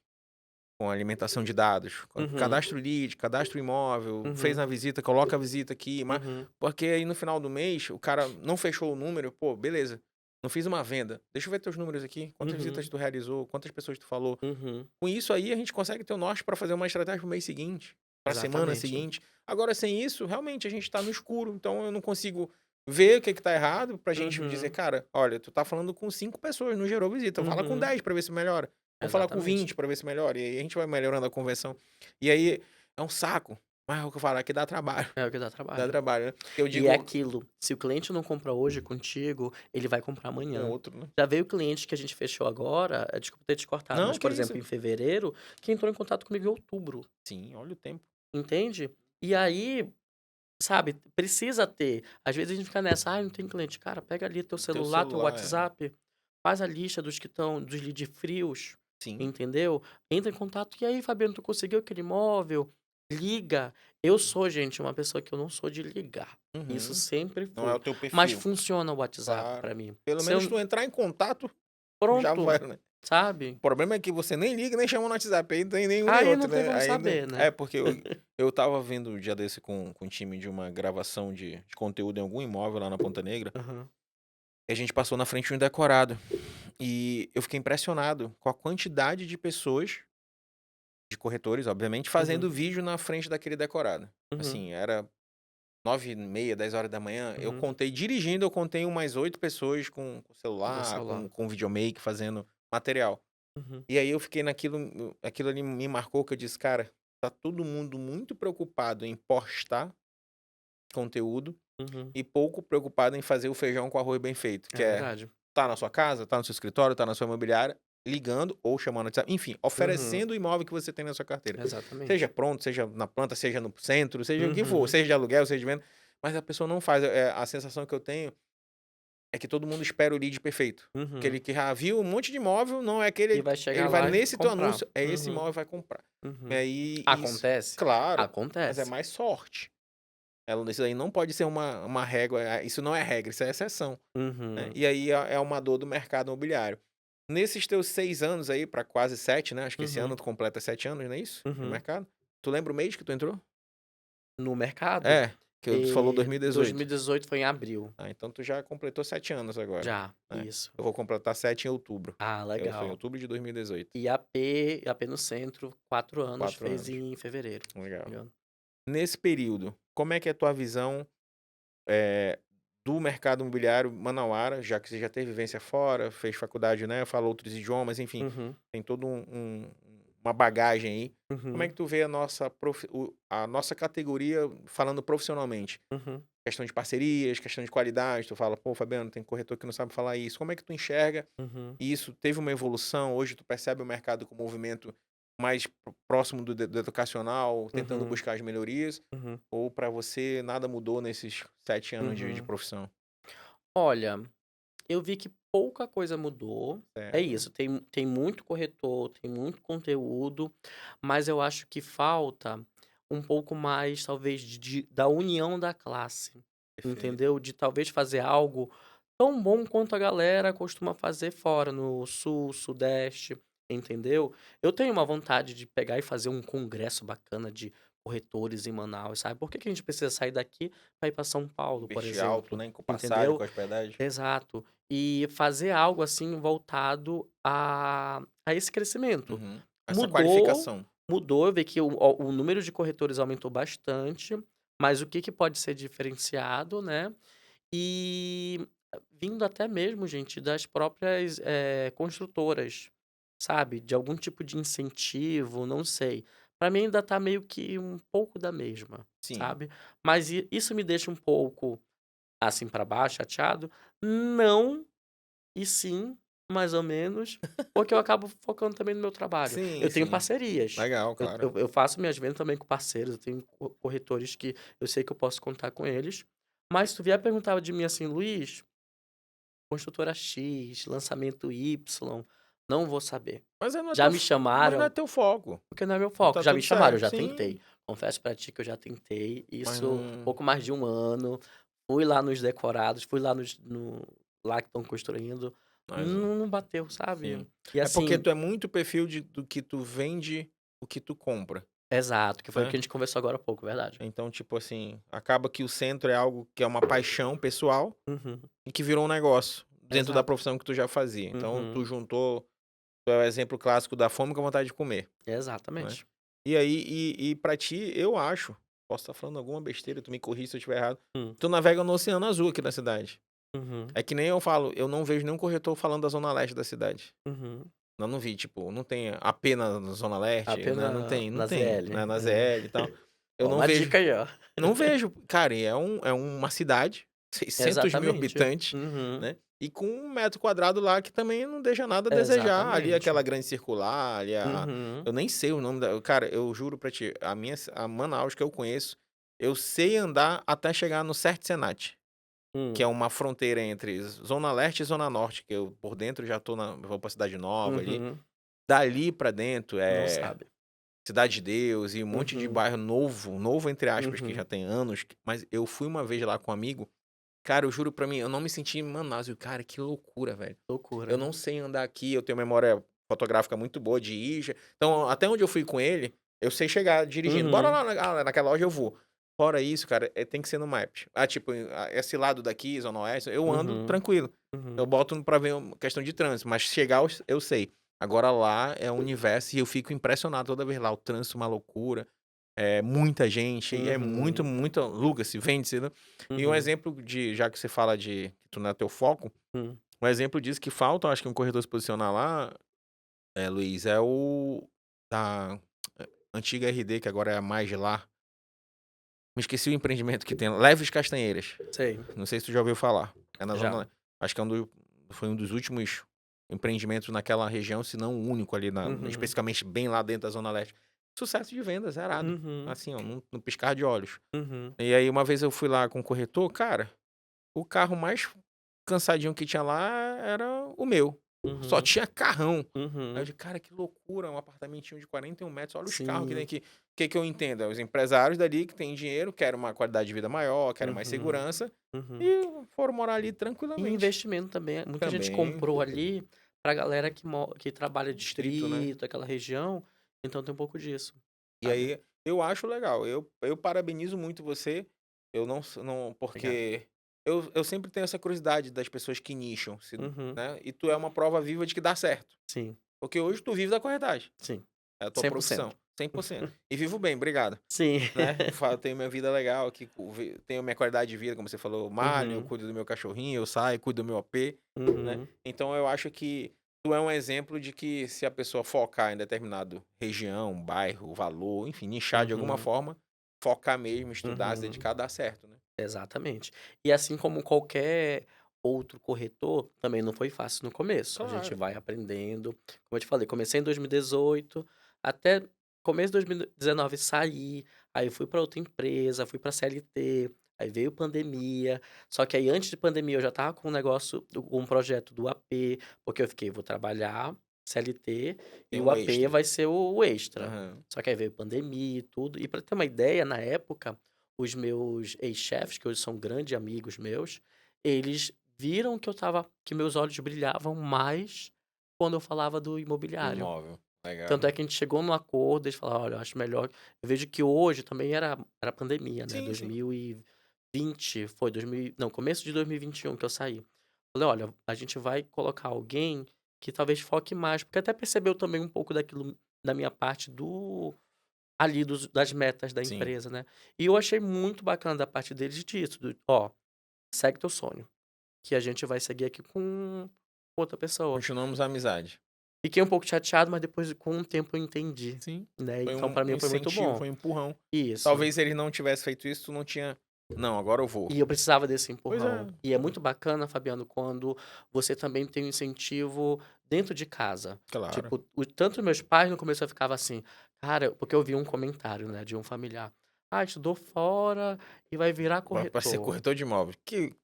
Com alimentação de dados, uhum, cadastro lead, cadastro imóvel, fez uhum, uma visita, coloca a visita aqui, mas uhum, porque aí no final do mês o cara não fechou o número, pô, beleza, não fiz uma venda, deixa eu ver teus números aqui, quantas visitas uhum, tu realizou, quantas pessoas tu falou. uhum. Com isso aí a gente consegue ter o norte para fazer uma estratégia pro mês seguinte, pra semana Exatamente. seguinte. Agora sem isso, realmente a gente tá no escuro, então eu não consigo ver o que que tá errado pra gente dizer, Uhum, cara, olha, tu tá falando com 5 pessoas, não gerou visita, fala com uhum. 10 pra ver se melhora. Vou falar com Exatamente. 20 pra ver se melhora. E aí a gente vai melhorando a conversão. E aí é um saco. Mas é o que eu falo, aqui dá trabalho. É o que dá Dá trabalho. trabalho, né? Eu E é digo aquilo, se o cliente não compra hoje contigo, ele vai comprar com amanhã. outro, né? Já veio cliente que a gente fechou agora, desculpa ter te cortado, Não, mas, que por exemplo, isso. em fevereiro, que entrou em contato comigo em outubro, Sim, olha o tempo. entende? E aí, sabe, precisa ter. Às vezes a gente fica nessa: "Ai, não tem cliente". Cara, pega ali teu Teu celular, teu celular, é. WhatsApp, faz a lista dos que estão dos lead frios, Sim. entendeu? Entra em contato: "E aí, Fabiano, tu conseguiu aquele imóvel?". Liga. Eu sou, gente, uma pessoa que eu não sou de ligar. Isso Uhum. sempre Não é o foi. teu Mas perfil. funciona o WhatsApp Claro. pra mim. Pelo Se menos eu tu entrar em contato, já vai, pronto, né? sabe? O problema é que você nem liga, nem chama no WhatsApp. Aí não tem nenhum nem Aí não outro, tem né? como Aí, saber, né? é porque eu tava vendo um dia desse com o time de uma gravação de conteúdo em algum imóvel lá na Ponta Negra. Aham. E a gente passou na frente de um decorado. E eu fiquei impressionado com a quantidade de pessoas, de corretores, obviamente, Uhum. fazendo vídeo na frente daquele decorado. Uhum. Assim, era 9h30, 10 horas da manhã. Eu Uhum. contei, dirigindo, eu contei umas 8 pessoas com Com celular, celular. com videomake, fazendo material. Uhum. E aí eu fiquei naquilo, aquilo ali me marcou que eu disse, cara, tá todo mundo muito preocupado em postar conteúdo Uhum. e pouco preocupado em fazer o feijão com arroz bem feito, É que é verdade. tá na sua casa, tá no seu escritório, tá na sua imobiliária, ligando ou chamando no WhatsApp, enfim, Uhum. oferecendo o imóvel que você tem na sua carteira. Seja Exatamente. pronto, seja na planta, seja no centro, seja o que for, Uhum. seja de aluguel, seja de venda, mas a pessoa não faz. A sensação que eu tenho é que todo mundo espera o lead perfeito. Uhum. Aquele que já viu um monte de imóvel, não é E aquele. vai Ele chegar vai lá e nesse teu comprar. anúncio, é esse Uhum. imóvel e vai comprar. E Uhum. aí, isso. Acontece? Claro, mas é Acontece. mais sorte. Isso aí não pode ser uma régua. Isso não é regra, isso é exceção. Né? Uhum. E aí é uma dor do mercado imobiliário. Nesses teus 6 anos aí, para quase 7, né? Acho que esse ano Uhum. tu completa 7 anos, não é isso? No Uhum. mercado. Tu lembra o mês que tu entrou? No mercado, É. Que tu falou 2018. 2018 foi em abril. Ah, então tu já completou 7 anos agora, Já, né? isso. Eu vou completar 7 em outubro. Ah, Eu fui em legal. outubro de 2018. E AP no centro, 4 anos, 4 fez anos. em fevereiro, se não Legal. me engano. Nesse período, como é que é a tua visão, eh, do mercado imobiliário manauara, já que você já teve vivência fora, fez faculdade, né, fala outros idiomas, enfim, Uhum, tem todo uma bagagem aí. Como é uhum, que tu vê a nossa categoria falando profissionalmente? uhum, Questão de parcerias, questão de qualidade, tu fala: "Pô, Fabiano, tem corretor que não sabe falar isso". Como é que tu enxerga uhum, isso? Teve uma evolução, hoje tu percebe o mercado com movimento mais próximo do educacional, tentando uhum, buscar as melhorias, uhum, ou para você nada mudou nesses 7 anos de uhum. profissão? Olha, eu vi que pouca coisa mudou. É Certo. isso, tem muito corretor, tem muito conteúdo, mas eu acho que falta um pouco mais, talvez, da união da classe, Perfeito. entendeu? De talvez fazer algo tão bom quanto a galera costuma fazer fora, no sul, sudeste, entendeu? Eu tenho uma vontade de pegar e fazer um congresso bacana de corretores em Manaus, sabe? Por que que a gente precisa sair daqui para ir para São Paulo, por Investir alto, exemplo? né, com passagem, Entendeu? com hospedagem. Exato. E fazer algo, assim, voltado a esse crescimento. Uhum. Essa Mudou qualificação. mudou, eu vi que o número de corretores aumentou bastante, mas o que que pode ser diferenciado, né. E vindo até mesmo, gente, das próprias, construtoras, sabe, de algum tipo de incentivo, não sei. Pra mim ainda tá meio que um pouco da mesma, Sim. sabe. Mas isso me deixa um pouco, assim, pra baixo, chateado? Não, e sim, mais ou menos, porque eu acabo focando também no meu trabalho. Sim, Eu tenho sim. parcerias, Legal, eu claro. eu eu faço minhas vendas também com parceiros, eu tenho corretores que eu sei que eu posso contar com eles, mas se tu vier perguntar de mim assim: "Luiz, construtora X, lançamento Y", não vou saber. Já me Mas não é chamaram, teu foco. porque não é meu Então foco, tá já me tudo chamaram, eu certo. já Sim, tentei. Confesso pra ti que eu já tentei, mas isso não pouco mais de um ano, fui lá nos decorados, fui lá lá que estão construindo, mas não bateu, sabe. sim. E É porque assim tu é muito perfil do que tu vende, o que tu compra, exato, que foi o que né. a gente conversou agora há pouco, verdade. Então, tipo assim, acaba que o centro é algo que é uma paixão pessoal Uhum, e que virou um negócio dentro da exato. profissão que tu já fazia. Então tu Uhum, juntou, tu é o exemplo clássico da fome com a vontade de comer, né. exatamente. E aí pra ti, eu acho, posso estar falando alguma besteira, tu me corrige se eu estiver errado, Hum, tu navega no oceano azul aqui na cidade. uhum, É que nem eu falo, eu não vejo nenhum corretor falando da zona leste da cidade. uhum. Não vi, tipo, não tem apenas na zona leste, né, não Apenas tem, não na tem, ZL, né, na é. ZL e tal. Eu Ó, não uma vejo dica aí, ó. não vejo. Cara, e é uma cidade, 600.000 Exatamente. habitantes, Uhum. né, e com 1 metro quadrado lá que também não deixa nada a desejar. Ali Exatamente. aquela grande circular, ali Uhum. eu nem sei o nome da cara, eu juro pra ti, a Manaus que eu conheço, eu sei andar até chegar no Certo Senat, que é Hum. uma fronteira entre zona leste e zona norte, que eu por dentro já vou pra Cidade Nova ali. Uhum. Dali pra dentro Não é sabe. Cidade de Deus e um monte de Uhum. bairro novo, novo entre aspas, que já Uhum. tem anos, mas eu fui uma vez lá com um amigo, cara, eu juro pra mim, eu não me senti em Manaus, eu: "Cara, que loucura, velho. Eu Loucura. não sei andar aqui, eu tenho memória fotográfica muito boa de ir, então até onde eu fui com ele, eu sei chegar dirigindo, "Bora Uhum. lá naquela loja", eu vou. Fora isso, cara, tem que ser no Maps. Ah, tipo, esse lado daqui, zona oeste, eu ando Uhum. tranquilo. Eu Uhum. boto pra ver questão de trânsito, mas chegar eu sei. Agora lá é um universo e eu fico impressionado toda vez lá, o trânsito uma loucura, é muita gente e é muito, Uhum. muito aluga-se, vende-se, né. E um Uhum. exemplo de já que você fala de que tu não é teu foco, Hum. um exemplo disso que falta, eu acho que um corretor se posicionar lá, Luiz, é o da antiga RD, que agora é a Mais lá. Me esqueci o empreendimento que tem, Leves Castanheiras. Sei, Não sei se tu já ouviu falar. É na já. zona, acho que foi um dos últimos empreendimentos naquela região, se não o único ali Uhum. especificamente bem lá dentro da zona leste. Sucesso de venda, zerado. Uhum. Assim, ó, num piscar de olhos. Uhum. E aí uma vez eu fui lá com o corretor, cara, o carro mais cansadinho que tinha lá era o meu. Só Uhum. tinha carrão. Aí eu Uhum. disse: "Cara, que loucura, um apartamentinho de 41 metros, olha os carros que tem Sim. aqui". O que que eu entendo? É os empresários dali que têm dinheiro, querem uma qualidade de vida maior, querem mais Uhum. segurança, Uhum. e foram morar ali E tranquilamente. investimento também, muita gente Também, comprou ali pra galera que trabalha distrito, né. distrito, aquela região, então tem um pouco disso, E sabe. aí, eu acho legal, eu parabenizo muito você Eu não Obrigado. porque eu sempre tenho essa curiosidade das pessoas que nicham, se Uhum. né, e tu é uma prova viva de que dá certo. Sim, Porque hoje tu vive da corretagem, sim. é a tua 100%. profissão, 100%. E vivo bem, obrigado, Sim. né. Tenho minha vida legal aqui, tenho minha qualidade de vida, como você falou, eu malho, eu Uhum, cuido do meu cachorrinho, eu saio, cuido do meu AP, né. uhum, Então eu acho que tu é um exemplo de que se a pessoa focar em determinado região, bairro, valor, enfim, nichar de alguma uhum, forma, focar mesmo, estudar, se uhum. dedicar, dá certo, né. Exatamente. E assim como qualquer outro corretor, também não foi fácil no começo. A gente Claro. vai aprendendo. Como eu te falei, comecei em 2018, até começo de 2019 saí, aí fui para outra empresa, fui para CLT, aí veio pandemia. Só que aí antes de pandemia eu já estava com um negócio, um projeto do AP, porque eu fiquei, vou trabalhar CLT Tem e o um AP extra. vai ser o extra. Aham. Só que aí veio pandemia e tudo. E para ter uma ideia, na época os meus ex-chefes, que hoje são grandes amigos meus, eles viram que meus olhos brilhavam mais quando eu falava do Do imobiliário. imóvel. Tanto Legal. é que a gente chegou num acordo, eles falaram: "Olha, eu acho melhor". Eu vejo que hoje também era pandemia, né, Sim, sim. 2020, foi 2000 não, começo de 2021 que eu saí. Falei: "Olha, a gente vai colocar alguém que talvez foque mais", porque até percebeu também um pouco daquilo da minha parte ali das metas da Sim. empresa, né. E eu achei muito bacana da parte deles disso, "Ó, segue teu sonho, que a gente vai seguir aqui com outra pessoa". Continuamos a amizade. Fiquei um pouco chateado, mas depois com o tempo eu entendi, Sim. né, Foi então um pra um mim foi muito incentivo, bom. foi um empurrão. Isso. Talvez ele não tivesse feito isso, tu não tinha: "Não, agora eu vou". E eu precisava desse Pois é. empurrão. E é muito bacana, Fabiano, quando você também tem um incentivo dentro de casa. Claro. Tipo, tanto meus pais no começo eu ficava assim, cara, porque eu vi um comentário, né, de um familiar. Ah, estudou fora e vai virar Vai pra ser corretor. corretor de imóvel. Que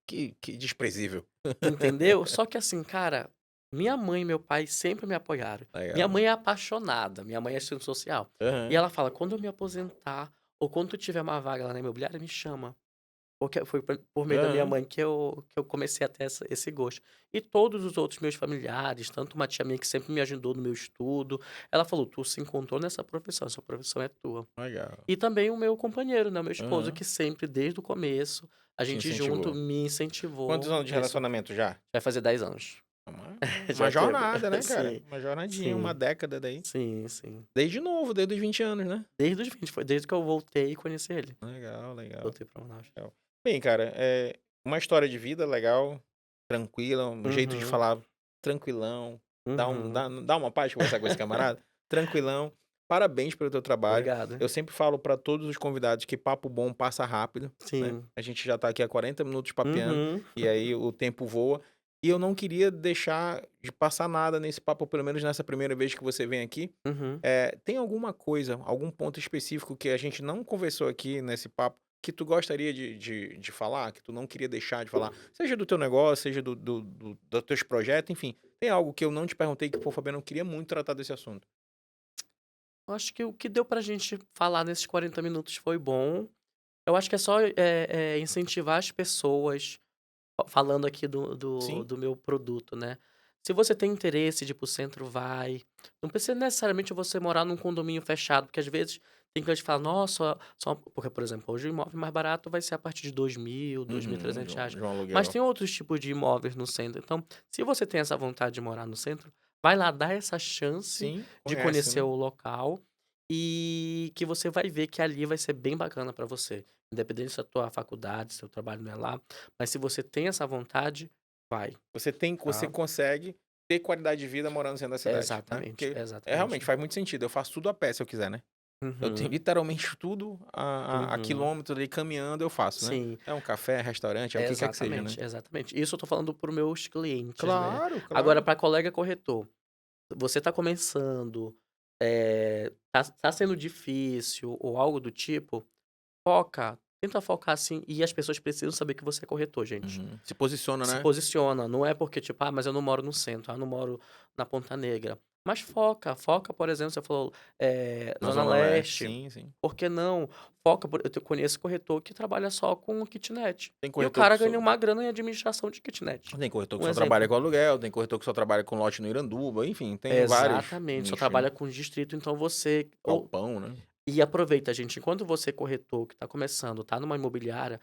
desprezível. Entendeu? Só que assim, cara, minha mãe e meu pai sempre me apoiaram. Minha Legal. mãe é apaixonada, minha mãe é assistente social. E Aham. ela fala: "Quando eu me aposentar ou quando tu tiver uma vaga lá na imobiliária, me chama". Porque foi por meio da minha Aham. mãe que eu comecei a ter esse gosto. E todos os outros meus familiares, tanto uma tia minha que sempre me ajudou no meu estudo, ela falou: "Tu se encontrou nessa profissão, essa profissão é tua". Legal. E também o meu companheiro, né, o meu esposo, Aham. que sempre desde o começo, a Te gente junto incentivou. me Quantos incentivou anos de nisso. relacionamento já? Vai fazer 10 anos. Uma Já teve. jornada, né, cara? Sim, Uma jornadinha, uma sim, década daí. sim, sim. Desde novo, desde os 20 anos, né? Desde os 20, foi desde que eu voltei e conheci ele. Legal, legal, Voltei pra Manaus. legal. Bem, cara, uma história de vida legal, tranquila, um jeito de Uhum, falar tranquilão, uhum. dá uma paz de conversar com esse camarada, tranquilão. Parabéns pelo teu trabalho. Obrigado. Eu sempre falo para todos os convidados que papo bom passa rápido, né? Sim. A gente já tá aqui há 40 minutos papeando Uhum. e aí o tempo voa. E eu não queria deixar de passar nada nesse papo, pelo menos nessa primeira vez que você vem aqui. Uhum. Tem alguma coisa, algum ponto específico que a gente não conversou aqui nesse papo, que tu gostaria de falar, que tu não queria deixar de falar? Seja do teu negócio, seja dos teus projetos, enfim. Tem algo que eu não te perguntei que, pô, Fabiano, eu queria muito tratar desse assunto. Eu acho que o que deu pra gente falar nesses 40 minutos foi bom. Eu acho que é só, incentivar as pessoas, falando aqui Sim, do meu produto, né. Se você tem interesse de ir para o centro, vai. Não precisa necessariamente você morar num condomínio fechado, porque às vezes tem cliente que fala: "Nossa, só" porque, por exemplo, hoje o imóvel mais barato vai ser a partir de 2.000, de R$ 2.300. um Mas aluguel. tem outros tipos de imóveis no centro. Então, se você tem essa vontade de morar no centro, vai lá, dá essa chance Sim, de conhece, conhecer né? o local, e que você vai ver que ali vai ser bem bacana para você. Independente se a tua faculdade, seu trabalho não é lá, mas se você tem essa vontade, vai, Você tá? consegue ter qualidade de vida morando dentro da cidade, né? Exatamente, Porque realmente exatamente. faz muito sentido. Eu faço tudo a pé se eu quiser, né? Eu tenho Uhum, literalmente tudo a uhum. quilômetros ali caminhando eu faço, né. Sim, É um café, restaurante, é o que quer que seja, né. exatamente, exatamente. Isso eu tô falando para os meus clientes, né. Claro, Agora claro. para colega corretor, você tá começando, tá sendo difícil ou algo do tipo, tenta focar assim, e as pessoas precisam saber que você é corretor, gente. Uhum. Se posiciona, Se né. posiciona, não é porque tipo: "Ah, mas eu não moro no centro, ah, não moro na Ponta Negra". Mas foca, por exemplo, você falou, Na Zona zona leste, Leste, sim, sim. por que não? Foca por eu conheço corretor que trabalha só com kitnet, Tem e o corretor cara que só ganha uma grana em administração de kitnet. tem corretor que Um só trabalha exemplo. com aluguel, tem corretor que só trabalha com lote no Iranduba, enfim, tem vários Exatamente, só nichos, né. trabalha com distrito, então você ou Galpão, né. E aproveita, gente, enquanto você corretor que está começando, está numa imobiliária,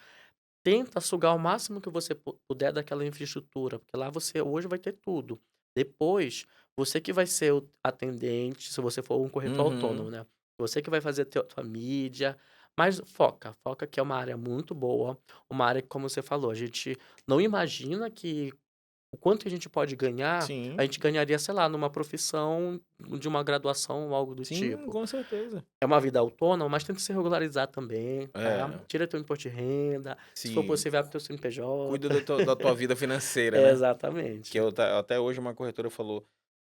tenta sugar o máximo que você puder daquela infraestrutura, porque lá você hoje vai ter tudo. Depois, você que vai ser o atendente, se você for um corretor Uhum. autônomo, né? Você que vai fazer a tua mídia, mas foca que é uma área muito boa, uma área que, como você falou, a gente não imagina que o quanto que a gente pode ganhar, a Sim, gente ganharia, sei lá, numa profissão de uma graduação ou algo do sim, tipo. com certeza. É uma vida autônoma, mas tenta se regularizar também, tá? É, Tira teu imposto de renda, se for sim. possível, abre teu Cuida CNPJ. da tua vida financeira, né? Que Exatamente. até hoje uma corretora falou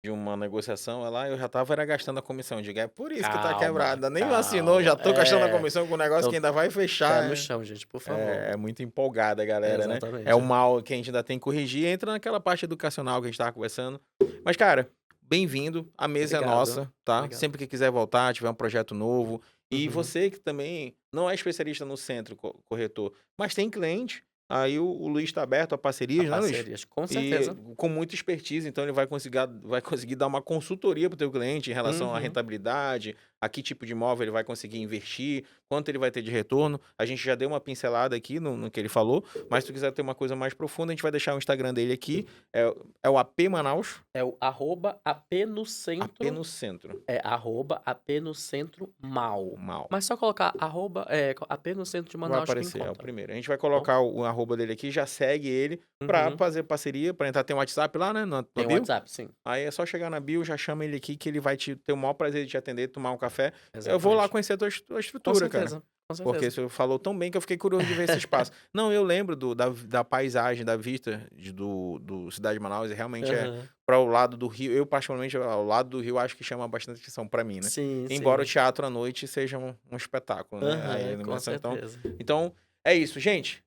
de uma negociação, eu já tava era gastando a comissão. Eu digo, é por isso que tá Calma, quebrado. Nem assinou, calma. já tô gastando a comissão com um negócio que Então, ainda vai pé no fechar. chão, gente, por favor. É muito empolgada, galera, né? É o Exatamente. mal que a gente ainda tem que corrigir. Entra naquela parte educacional que a gente tava conversando. Mas, cara, bem-vindo. A mesa é Obrigado, nossa, tá? obrigado. Sempre que quiser voltar, tiver um projeto novo. E Uhum. você que também não é especialista no centro, corretor, mas tem cliente, aí o Luiz está aberto a A parcerias, né, Luiz? parcerias, com E certeza. com muita expertise, então ele vai conseguir dar uma consultoria para o teu cliente em relação à Uhum. rentabilidade, a que tipo de imóvel ele vai conseguir investir, quanto ele vai ter de retorno. A gente já deu uma pincelada aqui no que ele falou, mas se tu quiser ter uma coisa mais profunda, a gente vai deixar o Instagram dele aqui, é o AP Manaus, É o @AP no AP centro. no centro, É @AP no centro mal. mal. Mas só colocar AP no centro de Vai Manaus que aparecer, é o encontra, primeiro. A gente vai tá bom? colocar o arroba dele aqui, já segue ele pra Uhum. fazer parceria, pra entrar. Tem um WhatsApp lá, né, na Tem o bio. WhatsApp, sim. Aí é só chegar na bio, já chama ele aqui que ele vai ter o maior prazer de te atender, tomar um café. Eu vou lá Exatamente. conhecer a tua Com estrutura, cara. certeza, com Porque certeza. você falou tão bem que eu fiquei curioso de ver esse espaço. Não, eu lembro da paisagem, da vista do Cidade de Manaus, e realmente é Aham. para o lado do Rio. Eu, particularmente, ao lado do Rio, acho que chama bastante atenção pra mim, né? Sim, Embora o sim. teatro à noite seja um espetáculo, né? A Aham, com iluminação. Então, certeza. então, é isso, gente.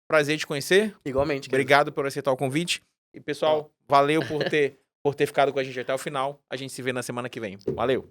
Prazer te conhecer. Igualmente, querido. Obrigado por aceitar o convite. E, Ó pessoal, valeu por ter ficado com a gente até o final. A gente se vê na semana que vem. Valeu!